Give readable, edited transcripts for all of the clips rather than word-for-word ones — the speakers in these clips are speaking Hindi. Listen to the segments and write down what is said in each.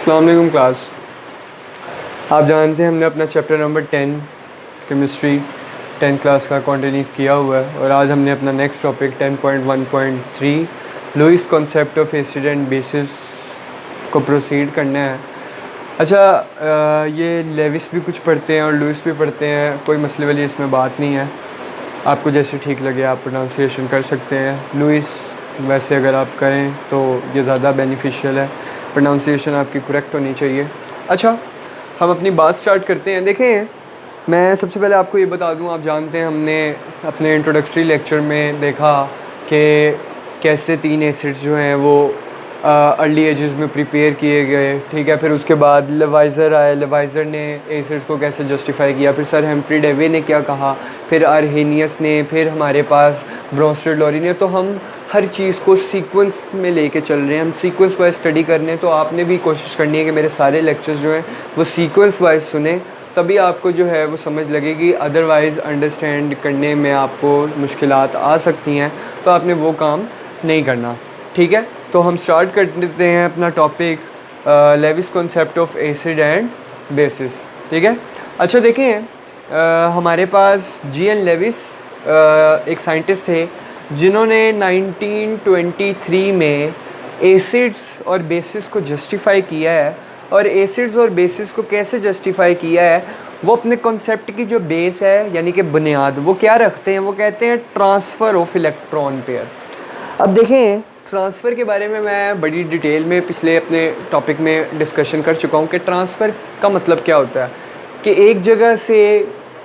अस्सलाम वालेकुम क्लास। आप जानते हैं हमने अपना chapter number 10 chemistry 10th class का कंटिन्यू किया हुआ है और आज हमने अपना next topic 10.1.3 Lewis concept of acid and bases को प्रोसीड करना है। अच्छा, ये लेविस भी कुछ पढ़ते हैं और लुईस भी पढ़ते हैं, कोई मसले वाली इसमें बात नहीं है। आपको जैसे ठीक लगे आप प्रोनाउंसिएशन कर सकते हैं। लुईस वैसे अगर आप करें तो ये ज़्यादा बेनिफिशियल है, प्रोनाउंसिएशन आपकी करेक्ट होनी चाहिए। अच्छा, हम अपनी बात स्टार्ट करते हैं। देखें, मैं सबसे पहले आपको ये बता दूं, आप जानते हैं हमने अपने इंट्रोडक्टरी लेक्चर में देखा कि कैसे 3 एसिड्स जो हैं वो अर्ली एजेस में प्रिपेयर किए गए, ठीक है। फिर उसके बाद लेवाइज़र आए, लेवाइज़र ने एसिड्स को कैसे जस्टिफाई किया, फिर सर हेम्फ्री डेवे ने क्या कहा, फिर अर्हेनियस ने, फिर हमारे पास ब्रॉन्स्टेड लॉरी ने। तो हम हर चीज़ को सीक्वेंस में लेके चल रहे हैं, हम सीक्वेंस वाइज स्टडी करने हैं। तो आपने भी कोशिश करनी है कि मेरे सारे लेक्चर्स जो हैं वो सीक्वेंस वाइज सुने, तभी आपको जो है वो समझ लगेगी। अदरवाइज़ अंडरस्टैंड करने में आपको मुश्किलात आ सकती हैं, तो आपने वो काम नहीं करना, ठीक है। तो हम स्टार्ट कर देते हैं अपना topic Lewis concept of acid and bases, ठीक है। अच्छा देखें, हमारे पास जी.एन. लेविस एक साइंटिस्ट थे जिन्होंने 1923 में एसिड्स और बेसिस को जस्टिफाई किया है। और एसिड्स और बेसिस को कैसे जस्टिफाई किया है, वो अपने कॉन्सेप्ट की जो बेस है यानी कि बुनियाद, वो क्या रखते हैं, वो कहते हैं ट्रांसफ़र ऑफ इलेक्ट्रॉन पेयर। अब देखें, ट्रांसफ़र के बारे में मैं बड़ी डिटेल में पिछले अपने टॉपिक में डिस्कशन कर चुका हूँ कि ट्रांसफ़र का मतलब क्या होता है कि एक जगह से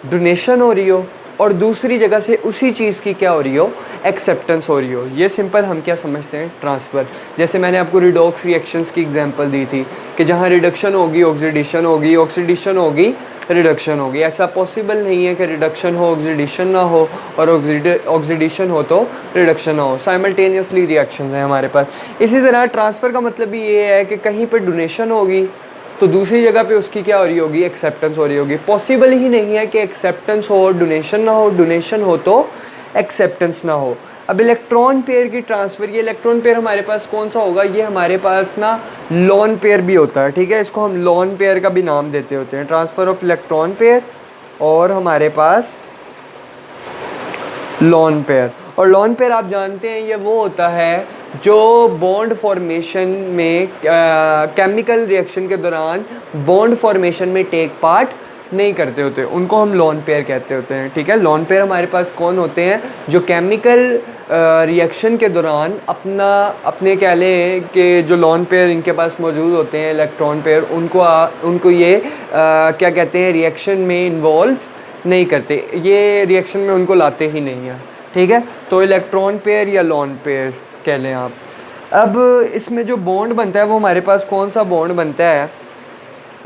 डोनेशन हो रही हो और दूसरी जगह से उसी चीज़ की क्या हो रही हो, एक्सेप्टेंस हो रही हो। ये सिंपल हम क्या समझते हैं ट्रांसफ़र। जैसे मैंने आपको रिडॉक्स रिएक्शंस की एग्जांपल दी थी कि जहाँ रिडक्शन होगी ऑक्सीडेशन होगी, ऑक्सीडेशन होगी रिडक्शन होगी। ऐसा पॉसिबल नहीं है कि रिडक्शन हो ऑक्सीडेशन ना हो और ऑक्सीडेशन हो तो रिडक्शन ना हो। साइमल्टेनियसली रिएक्शंस हैं हमारे पास। इसी तरह ट्रांसफ़र का मतलब भी ये है कि कहीं पर डोनेशन होगी तो दूसरी जगह पे उसकी क्या हो रही होगी, एक्सेप्टेंस हो रही होगी। पॉसिबल ही नहीं है कि एक्सेप्टेंस हो और डोनेशन ना हो, डोनेशन हो तो एक्सेप्टेंस ना हो। अब इलेक्ट्रॉन पेयर की ट्रांसफ़र, ये इलेक्ट्रॉन पेयर हमारे पास कौन सा होगा, ये हमारे पास ना लॉन पेयर भी होता है, ठीक है। इसको हम लॉन पेयर का भी नाम देते होते हैं, ट्रांसफ़र ऑफ इलेक्ट्रॉन पेयर और हमारे पास लॉन पेयर। और लॉन पेयर आप जानते हैं ये वो होता है जो बॉन्ड फॉर्मेशन में केमिकल रिएक्शन के दौरान बॉन्ड फॉर्मेशन में टेक पार्ट नहीं करते होते, उनको हम लॉन पेयर कहते होते हैं, ठीक है। लॉन पेयर हमारे पास कौन होते हैं, जो केमिकल रिएक्शन के दौरान अपने कह लें कि जो लॉन पेयर इनके पास मौजूद होते हैं इलेक्ट्रॉन पेयर, उनको ये क्या कहते हैं, रिएक्शन में इन्वॉल्व नहीं करते, ये रिएक्शन में उनको लाते ही नहीं हैं, ठीक है। तो इलेक्ट्रॉन पेयर या लॉन पेयर कह लें आप। अब इसमें जो बॉन्ड बनता है वो हमारे पास कौन सा बॉन्ड बनता है,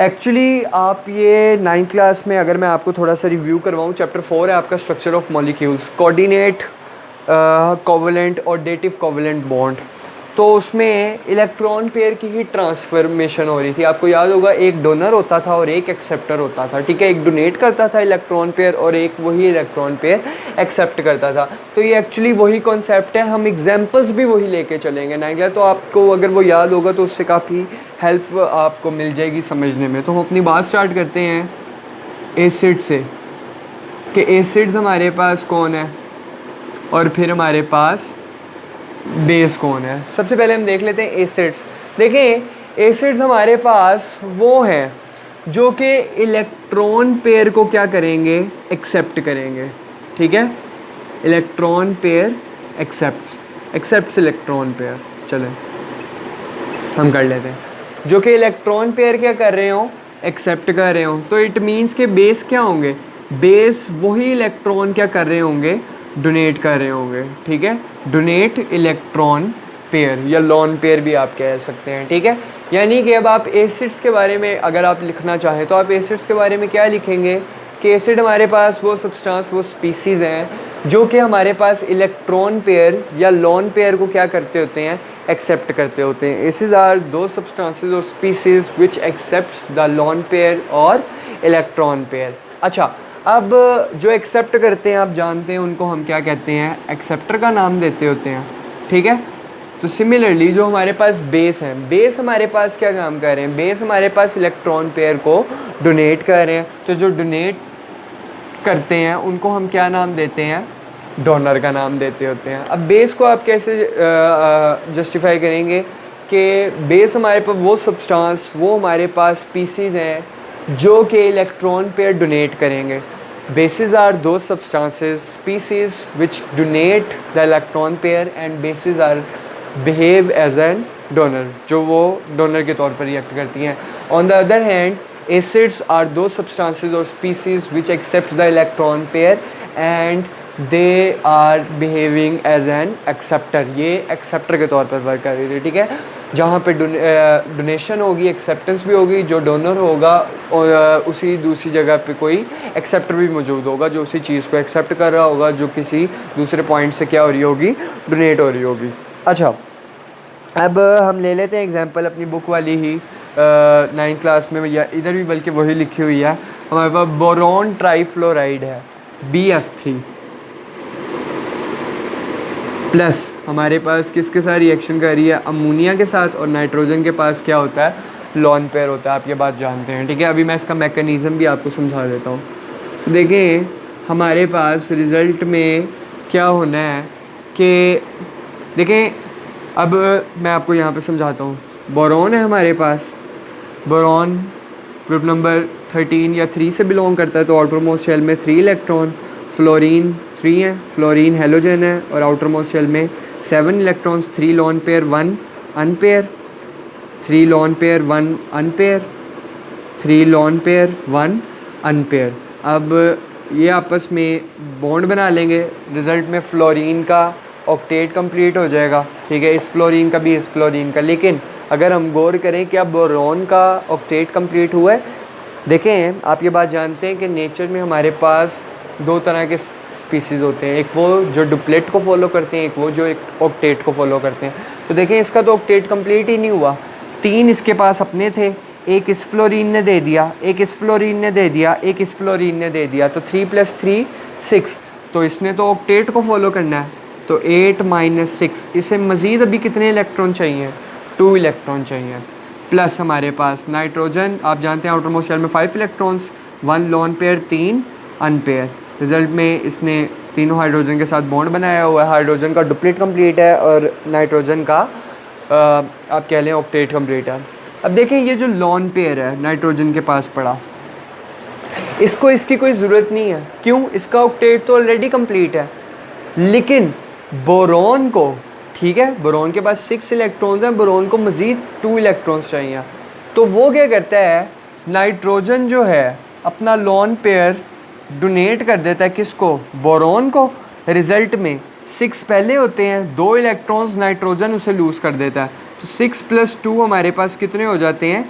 एक्चुअली आप ये 9th क्लास में अगर मैं आपको थोड़ा सा रिव्यू करवाऊँ, चैप्टर 4 है आपका structure of molecules, coordinate covalent और डेटिव कोवेलेंट बॉन्ड। तो उसमें इलेक्ट्रॉन पेयर की ही ट्रांसफॉर्मेशन हो रही थी। आपको याद होगा एक डोनर होता था और एक एक्सेप्टर होता था, ठीक है। एक डोनेट करता था इलेक्ट्रॉन पेयर और एक वही इलेक्ट्रॉन पेयर एक्सेप्ट करता था। तो ये एक्चुअली वही कॉन्सेप्ट है, हम एग्जांपल्स भी वही लेके चलेंगे 9th क्लास। तो आपको अगर वो याद होगा तो उससे काफ़ी हेल्प आपको मिल जाएगी समझने में। तो हम अपनी बात स्टार्ट करते हैं एसिड से कि एसिड्स हमारे पास कौन है और फिर हमारे पास बेस कौन है। सबसे पहले हम देख लेते हैं एसिड्स। देखें, एसिड्स हमारे पास वो हैं जो कि इलेक्ट्रॉन पेयर को क्या करेंगे, एक्सेप्ट करेंगे, ठीक है। Electron pair accepts electron pair. चलें हम कर लेते हैं, जो कि इलेक्ट्रॉन पेयर क्या कर रहे हो, एक्सेप्ट कर रहे हो। तो इट मीन्स के बेस क्या होंगे, बेस वही इलेक्ट्रॉन क्या कर रहे होंगे, डोनेट कर रहे होंगे, ठीक है। डोनेट इलेक्ट्रॉन पेयर या लॉन पेयर भी आप कह सकते हैं, ठीक है। यानी कि अब आप एसिड्स के बारे में अगर आप लिखना चाहें तो आप एसिड्स के बारे में क्या लिखेंगे कि एसिड हमारे पास वो सब्सटेंस, वो स्पीसीज़ हैं जो कि हमारे पास इलेक्ट्रॉन पेयर या लॉन पेयर को क्या करते होते हैं, एक्सेप्ट करते होते हैं। एसिड्स आर दो सब्सटेंसेस और species which accepts the lone pair और इलेक्ट्रॉन पेयर। अच्छा, अब जो एक्सेप्ट करते हैं आप जानते हैं उनको हम क्या कहते हैं, एक्सेप्टर का नाम देते होते हैं, ठीक है। तो सिमिलरली जो हमारे पास बेस हैं, बेस हमारे पास क्या काम कर रहे हैं, बेस हमारे पास इलेक्ट्रॉन पेयर को डोनेट कर रहे हैं। तो जो डोनेट करते हैं उनको हम क्या नाम देते हैं, डोनर का नाम देते होते हैं। अब बेस को आप कैसे जस्टिफाई करेंगे कि बेस हमारे पास वो सब्सटेंस, वो हमारे पास स्पीसीज़ हैं जो कि इलेक्ट्रॉन पेयर डोनेट करेंगे। Bases are those substances, species which donate the electron pair and bases are behave as an donor, जो वो donor के तौर पर रिएक्ट करती हैं। On the other hand, acids are those substances or species which accept the electron pair and they are behaving as an acceptor, ये acceptor के तौर पर वर्क कर रही है, ठीक है। जहाँ पे डोनेशन होगी, एक्सेप्टेंस भी होगी, जो डोनर होगा और उसी दूसरी जगह पे कोई एक्सेप्टर भी मौजूद होगा जो उसी चीज़ को एक्सेप्ट कर रहा होगा, जो किसी दूसरे पॉइंट से क्या हो रही होगी, डोनेट हो रही होगी। अच्छा, अब हम ले लेते हैं एग्जांपल अपनी बुक वाली ही 9th क्लास में, या इधर भी बल्कि वही लिखी हुई है। हमारे पास बोरॉन ट्राईफ्लोराइड है BF3 प्लस हमारे पास किसके साथ रिएक्शन कर रही है, अमोनिया के साथ, और नाइट्रोजन के पास क्या होता है, लॉन पेयर होता है। आप ये बात जानते हैं, ठीक है। अभी मैं इसका मैकेनिज़्म भी आपको समझा देता हूँ। तो देखें हमारे पास रिज़ल्ट में क्या होना है कि देखें, अब मैं आपको यहाँ पे समझाता हूँ। बोरॉन है हमारे पास, बोरॉन ग्रुप नंबर 13 या 3 से बिलोंग करता है, तो आउटरमोस्ट शेल में 3 इलेक्ट्रॉन। फ्लोरीन 3 है, फ्लोरीन हेलोजन है, और आउटर मोस्ट शेल में 7 electrons, 3 lone pair 1 unpair, 3 lone pair 1 unpair, 3 lone pair 1 unpair. अब ये आपस में बॉन्ड बना लेंगे, रिज़ल्ट में फ्लोरीन का ऑक्टेट कंप्लीट हो जाएगा, ठीक है, इस फ्लोरीन का भी, इस फ्लोरीन का। लेकिन अगर हम गौर करें कि अब बोरॉन का ऑक्टेट कंप्लीट हुआ है, देखें आप ये बात जानते हैं कि नेचर में हमारे पास 2 तरह के स्पीसीज़ होते हैं, एक वो जो डुप्लेट को फॉलो करते हैं, एक वो जो एक ऑक्टेट को फॉलो करते हैं। तो देखें इसका तो ऑक्टेट कंप्लीट ही नहीं हुआ, 3 इसके पास अपने थे, एक इस फ्लोरीन ने दे दिया, एक इस फ्लोरीन ने दे दिया, एक इस फ्लोरीन ने दे दिया, तो 3 + 3 6। तो इसने तो ऑक्टेट को फॉलो करना है, तो 8 - 6, इसे मज़ीद अभी कितने इलेक्ट्रॉन चाहिए, 2 इलेक्ट्रॉन चाहिए। प्लस हमारे पास नाइट्रोजन, आप जानते हैं आउटर मोस्ट शेल में 5 electrons, 1 lone pair 3 unpair. Result में इसने तीनों हाइड्रोजन के साथ बॉन्ड बनाया हुआ है, हाइड्रोजन का डुप्लेट कंप्लीट है और नाइट्रोजन का आप कह लें ऑक्टेट कंप्लीट है। अब देखें ये जो लॉन पेयर है नाइट्रोजन के पास पड़ा, इसको इसकी कोई ज़रूरत नहीं है, क्यों, इसका ऑक्टेट तो ऑलरेडी कंप्लीट है। लेकिन बोरॉन को, ठीक है, बोरॉन के पास 6 इलेक्ट्रॉन्स हैं, बोरॉन को मज़ीद 2 इलेक्ट्रॉन्स चाहिए। तो वो क्या करता है, नाइट्रोजन जो है अपना लॉन पेयर डोनेट कर देता है किसको, बोरॉन को। रिज़ल्ट में 6 पहले होते हैं, 2 इलेक्ट्रॉन्स नाइट्रोजन उसे लूज़ कर देता है, तो 6 + 2 हमारे पास कितने हो जाते हैं,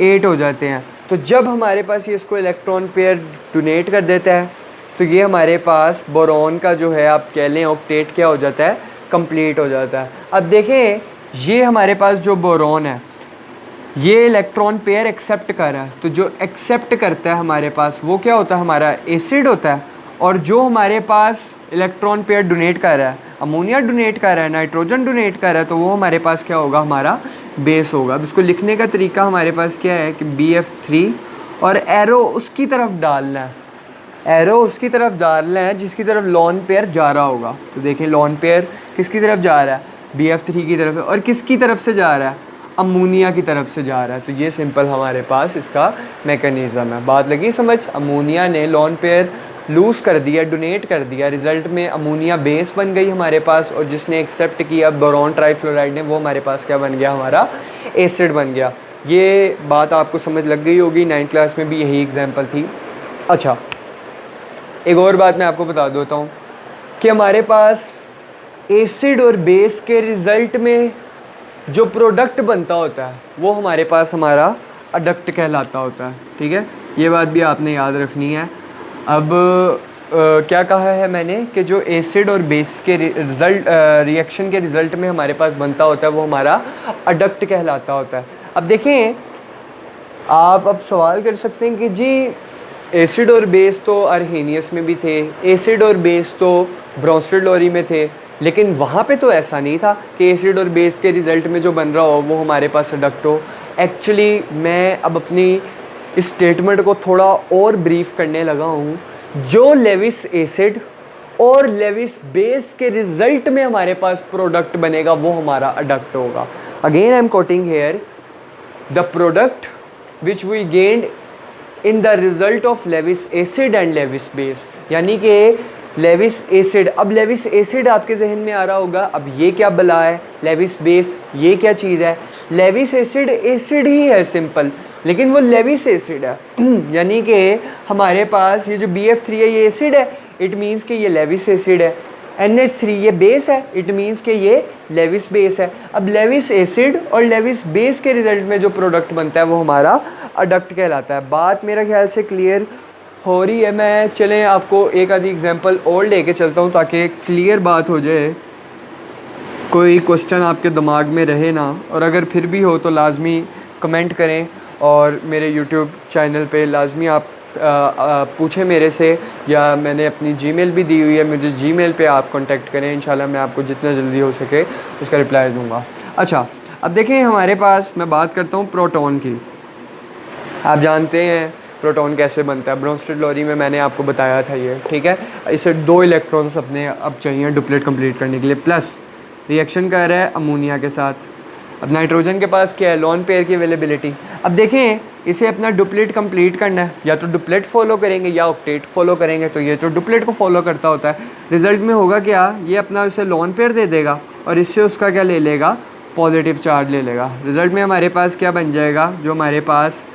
8 हो जाते हैं। तो जब हमारे पास ये इसको इलेक्ट्रॉन पेयर डोनेट कर देता है, तो ये हमारे पास बोरॉन का जो है आप कह लें ऑक्टेट क्या हो जाता है, कंप्लीट हो जाता है। अब देखें ये हमारे पास जो बोरॉन है ये इलेक्ट्रॉन पेयर एक्सेप्ट कर रहा है, तो जो एक्सेप्ट करता है हमारे पास वो क्या होता है, हमारा एसिड होता है। और जो हमारे पास इलेक्ट्रॉन पेयर डोनेट कर रहा है, अमोनिया डोनेट कर रहा है, नाइट्रोजन डोनेट कर रहा है, तो वो हमारे पास क्या होगा, हमारा बेस होगा। अब इसको लिखने का तरीका हमारे पास क्या है कि BF3 और एरो उसकी तरफ डालना है, एरो उसकी तरफ डालना है जिसकी तरफ लॉन पेयर जा रहा होगा। तो देखें लॉन पेयर किसकी तरफ जा रहा है, BF3 की तरफ, और किसकी तरफ से जा रहा है, अमोनिया की तरफ से जा रहा है। तो ये सिंपल हमारे पास इसका मैकेनिज़्म है। बात लगी समझ, अमोनिया ने लॉन पेयर लूज़ कर दिया, डोनेट कर दिया, रिज़ल्ट में अमोनिया बेस बन गई हमारे पास, और जिसने एक्सेप्ट किया बोरॉन ट्राईफ्लोराइड ने, वो हमारे पास क्या बन गया, हमारा एसिड बन गया। ये बात आपको समझ लग गई होगी, 9th क्लास में भी यही एग्जाम्पल थी। अच्छा, एक और बात मैं आपको बता देता हूँ कि हमारे पास एसिड और बेस के रिज़ल्ट में जो प्रोडक्ट बनता होता है वो हमारे पास हमारा अडक्ट कहलाता होता है, ठीक है, ये बात भी आपने याद रखनी है। अब क्या कहा है मैंने कि जो एसिड और बेस के रिएक्शन के रिज़ल्ट में हमारे पास बनता होता है वो हमारा अडक्ट कहलाता होता है। अब देखें आप अब सवाल कर सकते हैं कि जी एसिड और बेस तो अर्हेनियस में भी थे, एसिड और बेस तो ब्रोंस्टेड लोरी में थे, लेकिन वहाँ पे तो ऐसा नहीं था कि एसिड और बेस के रिज़ल्ट में जो बन रहा हो वो हमारे पास अडक्ट हो। एक्चुअली मैं अब अपनी इस स्टेटमेंट को थोड़ा और ब्रीफ करने लगा हूँ। जो लेविस एसिड और लेविस बेस के रिज़ल्ट में हमारे पास प्रोडक्ट बनेगा वो हमारा अडक्ट होगा। Again I am quoting here, the product which we gained in the result of Lewis acid and Lewis base, यानी कि लेविस एसिड। अब लेविस एसिड आपके जहन में आ रहा होगा, अब ये क्या बला है, लेविस बेस ये क्या चीज़ है। लेविस एसिड एसिड ही है सिंपल, लेकिन वो लेविस एसिड है यानी कि हमारे पास ये जो BF3 है ये एसिड है, इट मीन्स कि ये लेविस एसिड है। NH3 ये बेस है, इट मीन्स कि ये लेविस बेस है। अब लेविस एसिड और लेविस बेस के रिज़ल्ट में जो प्रोडक्ट बनता है वो हमारा अडक्ट कहलाता है। बात मेरा ख्याल से क्लियर हो रही है। मैं चलें आपको एक आधी एग्जांपल और लेके चलता हूँ ताकि क्लियर बात हो जाए, कोई क्वेश्चन आपके दिमाग में रहे ना, और अगर फिर भी हो तो लाजमी कमेंट करें और मेरे यूट्यूब चैनल पे लाजमी आप पूछें मेरे से, या मैंने अपनी जीमेल भी दी हुई है, मुझे जीमेल पे आप कांटेक्ट करें, इंशाल्लाह मैं आपको जितना जल्दी हो सके उसका रिप्लाई दूंगा। अच्छा, अब देखें हमारे पास, मैं बात करता हूँ प्रोटॉन की। आप जानते हैं प्रोटॉन कैसे बनता है, ब्रोंस्टेड लॉरी में मैंने आपको बताया था ये, ठीक है। इसे 2 इलेक्ट्रॉन्स अपने अब चाहिए डुप्लेट कंप्लीट करने के लिए, प्लस रिएक्शन कर रहा है अमोनिया के साथ। अब नाइट्रोजन के पास क्या है, लोन पेयर की अवेलेबिलिटी। अब देखें इसे अपना डुप्लेट कंप्लीट करना है, या तो डुप्लेट फॉलो करेंगे या ऑक्टेट फॉलो करेंगे, तो ये तो डुप्लेट को फॉलो करता होता है। रिजल्ट में होगा क्या, ये अपना उसे लोन पेयर दे देगा और इससे उसका क्या ले लेगा, पॉजिटिव चार्ज ले लेगा। रिजल्ट में हमारे पास क्या बन जाएगा, जो हमारे पास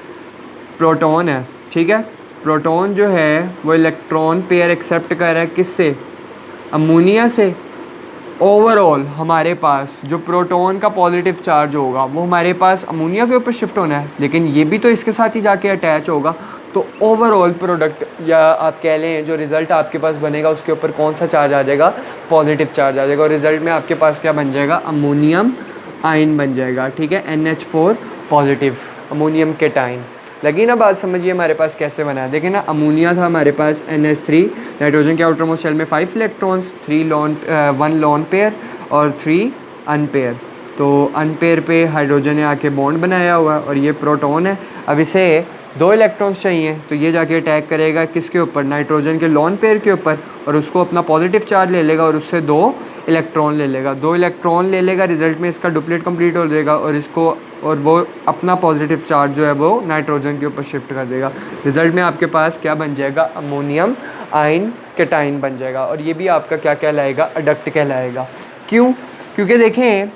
प्रोटॉन है, ठीक है, प्रोटॉन जो है वो इलेक्ट्रॉन पेयर एक्सेप्ट कर रहा है किससे, अमोनिया से। ओवरऑल हमारे पास जो प्रोटॉन का पॉजिटिव चार्ज होगा वो हमारे पास अमोनिया के ऊपर शिफ्ट होना है, लेकिन ये भी तो इसके साथ ही जाके अटैच होगा। तो ओवरऑल प्रोडक्ट, या आप कह लें जो रिज़ल्ट आपके पास बनेगा उसके ऊपर कौन सा चार्ज आ जाएगा, पॉजिटिव चार्ज आ जाएगा। और रिज़ल्ट में आपके पास क्या बन जाएगा, अमोनियम आयन बन जाएगा, ठीक है, NH4 पॉजिटिव, अमोनियम केटाइन। लगी ना बात समझिए हमारे पास कैसे बना है। देखिए ना, अमोनिया था हमारे पास NH3, नाइट्रोजन के आउटरमोस्ट शेल में 5 इलेक्ट्रॉन्स, 1 लोन पेयर और 3 अनपेयर। तो अनपेयर पे हाइड्रोजन ने आके बॉन्ड बनाया हुआ है और ये प्रोटॉन है। अब इसे 2 इलेक्ट्रॉन्स चाहिए, तो ये जाके अटैक करेगा किसके ऊपर, नाइट्रोजन के लोन पेयर के ऊपर, और उसको अपना पॉजिटिव चार्ज ले लेगा और उससे 2 इलेक्ट्रॉन ले लेगा। 2 इलेक्ट्रॉन ले लेगा, रिजल्ट में इसका डुप्लेट कंप्लीट हो जाएगा और इसको, और वो अपना पॉजिटिव चार्ज जो है वो नाइट्रोजन के ऊपर शिफ्ट कर देगा। रिजल्ट में आपके पास क्या बन जाएगा, अमोनियम आयन केटाइन बन जाएगा। और ये भी आपका क्या कहलाएगा, अडक्ट कहलाएगा। क्यों, क्योंकि देखें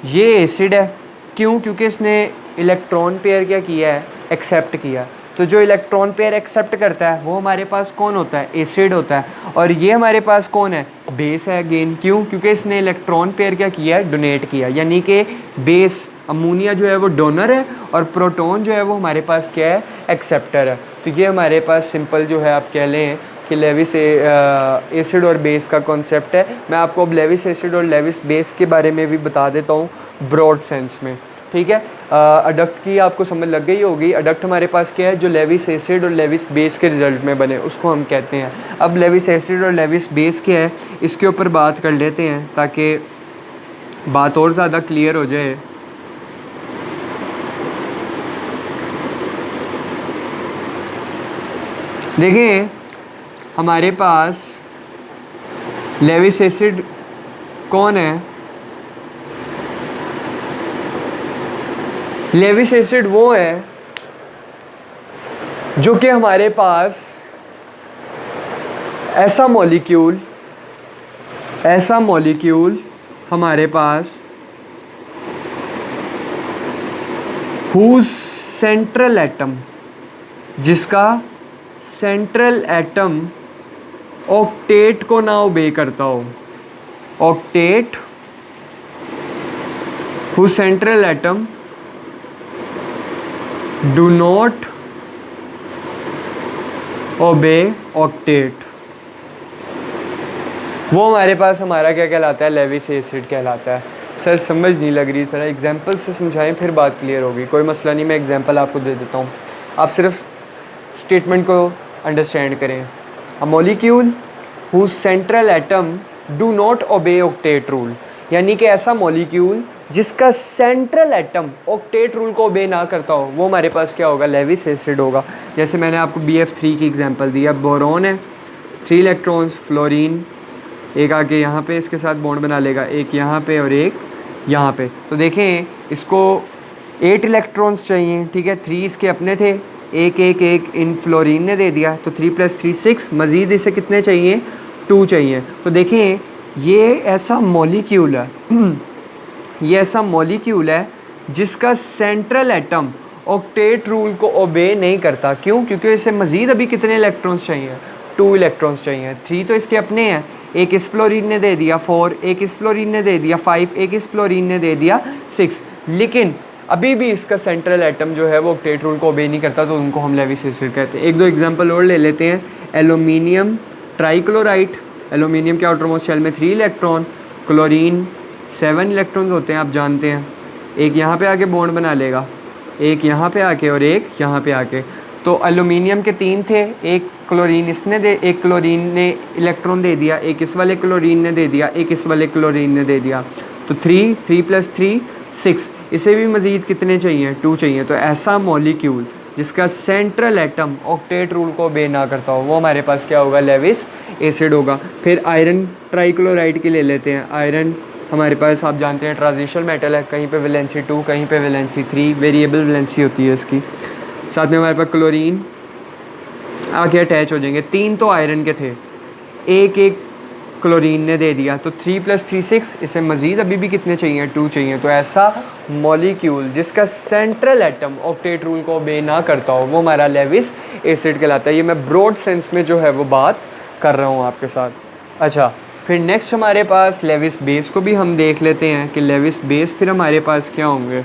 ये एसिड है, क्यों, क्योंकि इसने इलेक्ट्रॉन पेयर क्या किया है, एक्सेप्ट किया। तो जो इलेक्ट्रॉन पेयर एक्सेप्ट करता है वो हमारे पास कौन होता है, एसिड होता है। और ये हमारे पास कौन है, बेस है अगेन। क्यों, क्योंकि इसने इलेक्ट्रॉन पेयर क्या किया है, डोनेट किया, यानी कि बेस अमोनिया जो है वो डोनर है और प्रोटॉन जो है वो हमारे पास क्या है, एक्सेप्टर है। तो ये हमारे पास सिंपल जो है आप कह लें कि लेविस एसिड और बेस का कॉन्सेप्ट है। मैं आपको अब लेविस एसिड और लेविस बेस के बारे में भी बता देता हूँ ब्रॉड सेंस में, ठीक है। अडक्ट की आपको समझ लग गई होगी। अडक्ट हमारे पास क्या है, जो लेविस एसिड और लेविस बेस के रिजल्ट में बने उसको हम कहते हैं। अब लेविस एसिड और लेविस बेस क्या है इसके ऊपर बात कर लेते हैं ताकि बात और ज़्यादा क्लियर हो जाए। देखें हमारे पास लेविस एसिड कौन है, लेविस एसिड वो है जो कि हमारे पास ऐसा मॉलिक्यूल हमारे पास हुज सेंट्रल एटम, जिसका सेंट्रल एटम ऑक्टेट को ना ओबे करता हो, octet whose central atom do not obey octet, वो हमारे पास हमारा क्या कहलाता है, लेविस एसिड कहलाता है। सर समझ नहीं लग रही, ज़रा एग्जांपल से समझाएं फिर बात क्लियर होगी। कोई मसला नहीं, मैं एग्जांपल आपको दे देता हूँ, आप सिर्फ स्टेटमेंट को अंडरस्टैंड करें। A molecule whose central atom do not obey octet rule, यानी कि ऐसा मॉलिक्यूल जिसका सेंट्रल एटम ऑक्टेट रूल को ओबे ना करता हो वो हमारे पास क्या होगा, लेविस एसिड होगा। जैसे मैंने आपको BF3 की एग्जांपल दी, अब बोरॉन है 3 इलेक्ट्रॉन्स, फ्लोरीन एक आके यहाँ पे इसके साथ बॉन्ड बना लेगा, एक यहाँ पे और एक यहाँ पे। तो देखें इसको 8 इलेक्ट्रॉन्स चाहिए, ठीक है, 3 इसके अपने थे, एक एक एक इन फ्लोरीन ने दे दिया, तो 3 + 3 6, मज़ीद इसे कितने चाहिए, 2 चाहिए। तो देखें ये ऐसा मॉलिक्यूल है ये ऐसा मॉलिक्यूल है जिसका सेंट्रल एटम ऑक्टेट रूल को ओबे नहीं करता। क्यों? क्योंकि इसे मज़ीद अभी कितने इलेक्ट्रॉन्स चाहिए, 2 इलेक्ट्रॉन्स चाहिए। 3 तो इसके अपने हैं, एक इस फ्लोरीन ने दे दिया 4, एक इस फ्लोरीन ने दे दिया 5, एक इस फ्लोरीन ने दे दिया 6, लेकिन अभी भी इसका सेंट्रल एटम जो है वो ऑक्टेट रूल को ओबे नहीं करता, तो उनको हम लेविस एसिड कहते हैं। एक दो एग्जांपल और ले लेते हैं। एल्यूमिनियम ट्राइक्लोराइड, एल्यूमिनियम के आउटर मोस्ट शेल में 3 इलेक्ट्रॉन, क्लोरीन 7 इलेक्ट्रॉन्स होते हैं, आप जानते हैं। एक यहाँ पे आके बॉन्ड बना लेगा, एक यहाँ पे आके और एक यहाँ पे आके। तो एल्यूमिनियम के 3 थे, एक क्लोरीन इसने एक क्लोरीन ने इलेक्ट्रॉन दे दिया, एक इस वाले क्लोरीन ने दे दिया, एक इस वाले क्लोरीन ने दे दिया। तो 3 + 3 6, इसे भी मज़ीद कितने चाहिए, 2 चाहिए। तो ऐसा मॉलिक्यूल जिसका सेंट्रल एटम ऑक्टेट रूल को ओबे ना करता हो वो हमारे पास क्या होगा, लेविस एसिड होगा। फिर आयरन ट्राइक्लोराइड की ले लेते हैं। आयरन हमारे पास आप जानते हैं ट्रांजिशनल मेटल है, कहीं पे वैलेंसी 2, कहीं पे वैलेंसी 3, वेरिएबल वैलेंसी होती है इसकी। साथ में हमारे पास क्लोरीन आके अटैच हो जाएंगे। 3 तो आयरन के थे, एक एक क्लोरीन ने दे दिया, तो 3 + 3 6, इसे मज़ीद अभी भी कितने चाहिए, 2 चाहिए। तो ऐसा मॉलिक्यूल जिसका सेंट्रल एटम ऑक्टेट रूल को ओबे ना करता हो वो हमारा लेविस एसिड कहलाता है। ये मैं ब्रॉड सेंस में जो है वो बात कर रहा हूँ आपके साथ। अच्छा, फिर नेक्स्ट हमारे पास लेविस बेस को भी हम देख लेते हैं कि लेविस बेस फिर हमारे पास क्या होंगे।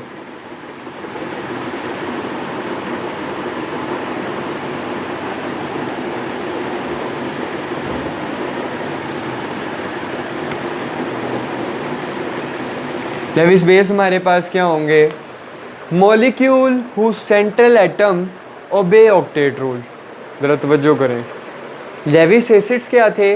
लेविस बेस हमारे पास क्या होंगे, molecule who central atom obey octet rule. ज़रा तवज्जो करें, लेविस एसिड्स क्या थे,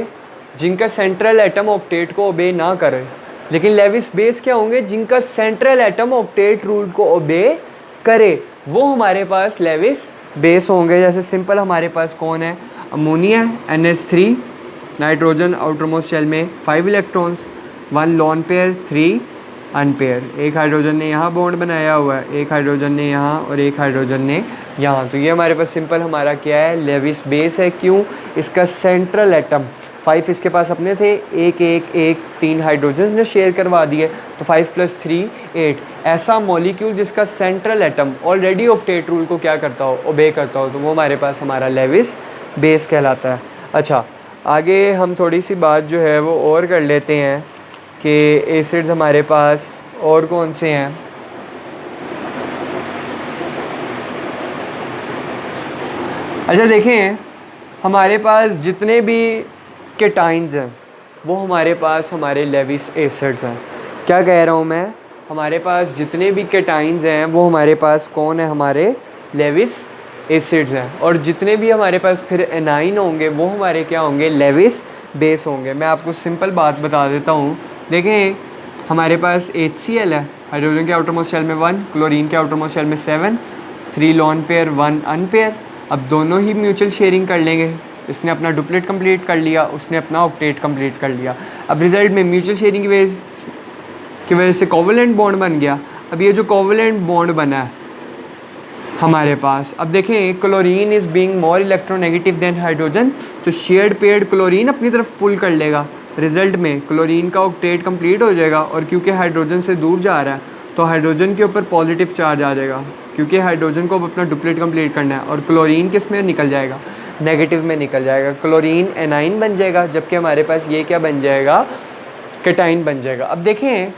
जिनका सेंट्रल एटम ऑक्टेट को ओबे ना करे, लेकिन लेविस बेस क्या होंगे, जिनका सेंट्रल एटम ऑक्टेट रूल को ओबे करे, वो हमारे पास लेविस बेस होंगे। जैसे सिंपल हमारे पास कौन है, ammonia NH3, nitrogen outer most shell में 5 इलेक्ट्रॉन्स, 1 लोन पेयर 3 अनपेयर, एक हाइड्रोजन ने यहाँ बॉन्ड बनाया हुआ है, एक हाइड्रोजन ने यहाँ और एक हाइड्रोजन ने यहाँ। तो ये हमारे पास सिंपल हमारा क्या है, लेविस बेस है। क्यों? इसका सेंट्रल एटम 5 इसके पास अपने थे, एक एक एक 3 हाइड्रोजन ने शेयर करवा दिए, तो 5 + 3 8। ऐसा मॉलिक्यूल जिसका central atom already octet rule को क्या करता हो, ओबे करता हो, तो वो हमारे पास हमारा लेविस बेस कहलाता है। अच्छा, आगे हम थोड़ी सी बात जो है वो और कर लेते हैं कि एसिड्स हमारे पास और कौन से हैं। अच्छा देखें, हमारे पास जितने भी केटाइंस हैं वो हमारे पास हमारे लेविस एसिड्स हैं। क्या कह रहा हूँ मैं, हमारे पास जितने भी केटाइंस हैं वो हमारे पास कौन है, हमारे लेविस एसिड्स हैं। और जितने भी हमारे पास फिर एनाइन होंगे वो हमारे क्या होंगे, लेविस बेस होंगे। मैं आपको सिंपल बात बता देता हूँ। देखें, हमारे पास HCl है, हाइड्रोजन के आउटर मोस्ट शेल में 1, क्लोरीन के आउटर मोस्ट शेल में 7, 3 लोन पेयर 1 अनपेयर। अब दोनों ही म्यूचुअल शेयरिंग कर लेंगे, इसने अपना डुप्लेट कंप्लीट कर लिया, उसने अपना ऑक्टेट कंप्लीट कर लिया। अब रिजल्ट में म्यूचुअल शेयरिंग की वजह से कोवेलेंट बॉन्ड बन गया। अब ये जो कोवेलेंट बॉन्ड बना है हमारे पास, अब देखें, chlorine is being more electronegative than hydrogen, तो शेयर्ड पेयर्ड क्लोरीन अपनी तरफ पुल कर लेगा। रिज़ल्ट में क्लोरीन का ऑक्टेट कंप्लीट हो जाएगा, और क्योंकि हाइड्रोजन से दूर जा रहा है तो हाइड्रोजन के ऊपर पॉजिटिव चार्ज आ जाएगा, क्योंकि हाइड्रोजन को अपना डुप्लेट कंप्लीट करना है। और क्लोरीन किस में निकल जाएगा, नेगेटिव में निकल जाएगा। क्लोरीन एनाइन बन जाएगा, जबकि हमारे पास ये क्या बन जाएगा, केटाइन बन जाएगा। अब देखें,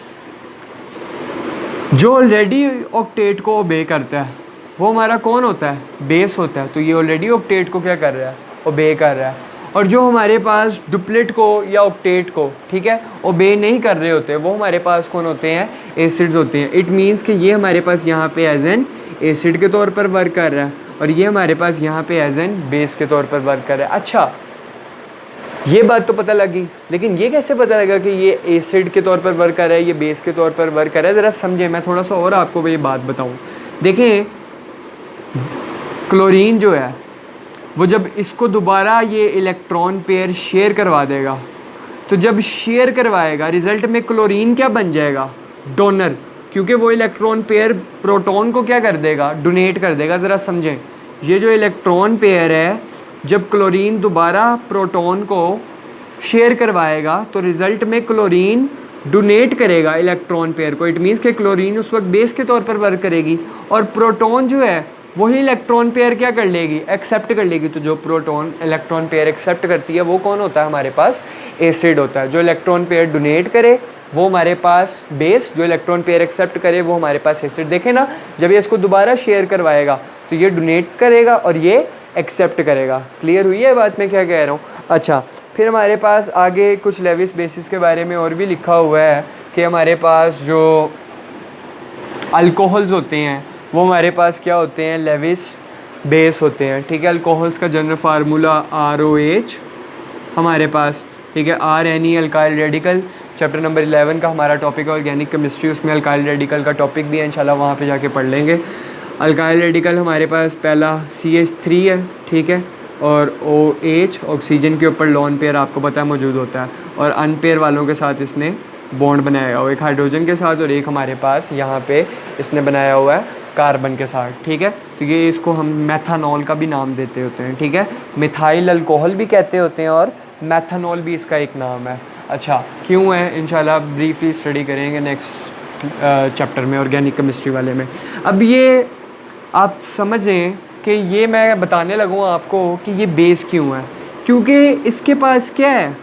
जो ऑलरेडी ऑक्टेट को ओबे करता है वो हमारा कौन होता है, बेस होता है। तो ये ऑलरेडी ऑक्टेट को क्या कर रहा है, ओबे कर रहा है। और जो हमारे पास डुप्लेट को या ऑक्टेट को, ठीक है, ओबे नहीं कर रहे होते, वो हमारे पास कौन होते हैं, एसिड्स होते हैं। इट मीन्स कि ये हमारे पास यहाँ पे एज एन एसिड के तौर पर वर्क कर रहा है, और ये हमारे पास यहाँ पे एज एन बेस के तौर पर वर्क कर रहा है। अच्छा, ये बात तो पता लगी, लेकिन ये कैसे पता लगा कि ये एसिड के तौर पर वर्क कर रहा है, ये बेस के तौर पर वर्क कर रहा है? ज़रा समझें, मैं थोड़ा सा और आपको ये बात बताऊँ। देखें, क्लोरीन जो है वो जब इसको दोबारा ये इलेक्ट्रॉन पेयर शेयर करवा देगा, तो जब शेयर करवाएगा रिज़ल्ट में क्लोरीन क्या बन जाएगा? डोनर, क्योंकि वो इलेक्ट्रॉन पेयर प्रोटॉन को क्या कर देगा? डोनेट कर देगा। ज़रा समझें, ये जो इलेक्ट्रॉन पेयर है, जब क्लोरीन दोबारा प्रोटॉन को शेयर करवाएगा तो रिज़ल्ट में क्लोरीन डोनेट करेगा इलेक्ट्रॉन पेयर को। इट मीन्स कि क्लोरीन उस वक्त बेस के तौर पर वर्क करेगी और प्रोटॉन जो है वही इलेक्ट्रॉन पेयर क्या कर लेगी? एक्सेप्ट कर लेगी। तो जो प्रोटॉन इलेक्ट्रॉन पेयर एक्सेप्ट करती है वो कौन होता है? हमारे पास एसिड होता है। जो इलेक्ट्रॉन पेयर डोनेट करे वो हमारे पास बेस, जो इलेक्ट्रॉन पेयर एक्सेप्ट करे वो हमारे पास एसिड। देखें ना, जब ये इसको दोबारा शेयर करवाएगा तो ये डोनेट करेगा और ये एक्सेप्ट करेगा। क्लियर हुई है बात मैं क्या कह रहा हूँ? अच्छा, फिर हमारे पास आगे कुछ लेविस बेसिस के बारे में और भी लिखा हुआ है कि हमारे पास जो अल्कोहल्स होते हैं वो हमारे पास क्या होते हैं? लेविस बेस होते हैं। ठीक है, अल्कोहल्स का जनरल फार्मूला ROH हमारे पास, ठीक है, RNE alkyl radical. Chapter number 11 का हमारा टॉपिक है ऑर्गेनिक केमिस्ट्री, उसमें अल्काइल रेडिकल का टॉपिक भी है, इंशाल्लाह वहाँ पे जाके पढ़ लेंगे। अल्काइल रेडिकल हमारे पास पहला CH3 है, ठीक है, और OH ऑक्सीजन के ऊपर लोन पेयर आपको पता है मौजूद होता है, और अनपेयर वालों के साथ इसने बॉन्ड बनाया हुआ है, एक हाइड्रोजन के साथ और एक हमारे पास यहाँ पे इसने बनाया हुआ है कार्बन के साथ। ठीक है, तो ये इसको हम मेथानॉल का भी नाम देते होते हैं। ठीक है, मिथाइल अल्कोहल भी कहते होते हैं और मेथानॉल भी इसका एक नाम है। अच्छा, क्यों है इंशाल्लाह ब्रीफली स्टडी करेंगे नेक्स्ट चैप्टर में, ऑर्गेनिक केमिस्ट्री वाले में। अब ये आप समझें कि ये मैं बताने लगूँ आपको कि ये बेस क्यों है, क्योंकि इसके पास क्या है?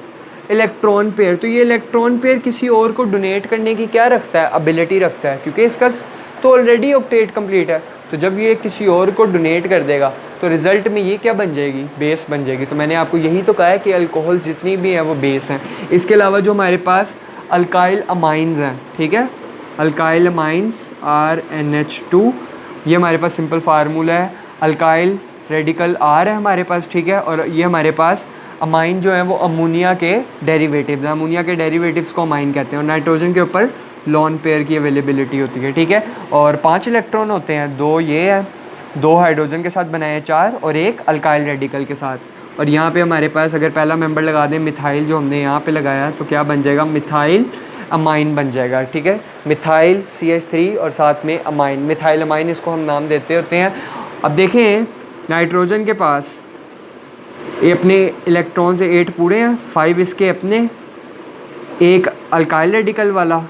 Electron pair. तो ये इलेक्ट्रॉन पेयर किसी और को डोनेट करने की क्या रखता है? एबिलिटी रखता है, क्योंकि इसका तो ऑलरेडी ऑक्टेट कंप्लीट है। तो जब ये किसी और को डोनेट कर देगा तो रिज़ल्ट में ये क्या बन जाएगी? बेस बन जाएगी। तो मैंने आपको यही तो कहा है कि अल्कोहल जितनी भी हैं वो बेस हैं। इसके अलावा जो हमारे पास अल्काइल अमाइंस हैं, ठीक है, अल्काइल अमाइंस RNH2, ये हमारे पास सिंपल फार्मूला है। अल्काइल रेडिकल R है हमारे पास, ठीक है, और ये हमारे पास अमाइन जो है वो अमोनिया के डेरिवेटिव्स हैं। अमोनिया के डेरिवेटिव्स को अमाइन कहते हैं। और नाइट्रोजन के ऊपर लॉन पेयर की अवेलेबिलिटी होती है। ठीक है, और 5 इलेक्ट्रॉन होते हैं, 2 ये है, 2 हाइड्रोजन के साथ बनाए 4 और 1 अल्काइल रेडिकल के साथ। और यहाँ पे हमारे पास अगर पहला मेंबर लगा दें मिथाइल, जो हमने यहाँ पे लगाया, तो क्या बन जाएगा? मिथाइल अमाइन बन जाएगा। ठीक है, मिथाइल CH3 और साथ में अमाइन, मिथाइल अमाइन इसको हम नाम देते होते हैं। अब देखें, नाइट्रोजन के पास ये अपने इलेक्ट्रॉन से 8 पूरे हैं, 5 इसके अपने, एक अल्काइल रेडिकल वाला,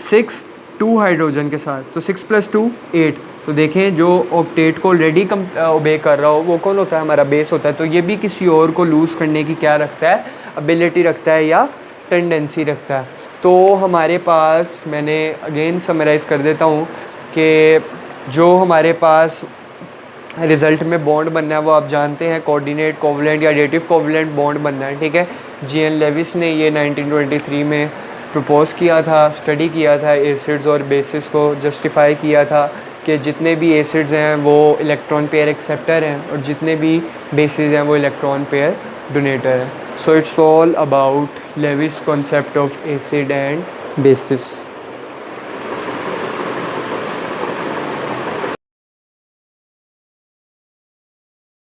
6 2 हाइड्रोजन के साथ, तो 6 + 2 8। तो देखें, जो ऑक्टेट को ऑलरेडी ओबे कर रहा हो वो कौन होता है? हमारा बेस होता है। तो ये भी किसी और को लूज़ करने की क्या रखता है? एबिलिटी रखता है या टेंडेंसी रखता है। तो हमारे पास, मैंने अगेन समराइज़ कर देता हूँ कि जो हमारे पास रिज़ल्ट में बॉन्ड बनना है वो आप जानते हैं, कोऑर्डिनेट कोवलेंट या एडिटिव कोवलेंट बॉन्ड बनना है। ठीक है, GN लेविस ने ये 1923 में प्रपोज़ किया था, स्टडी किया था, एसिड्स और बेसिस को जस्टिफाई किया था कि जितने भी एसिड्स हैं वो इलेक्ट्रॉन पेयर एक्सेप्टर हैं और जितने भी बेसिस हैं वो इलेक्ट्रॉन पेयर डोनेटर हैं। So it's all about Lewis concept of acid and basis.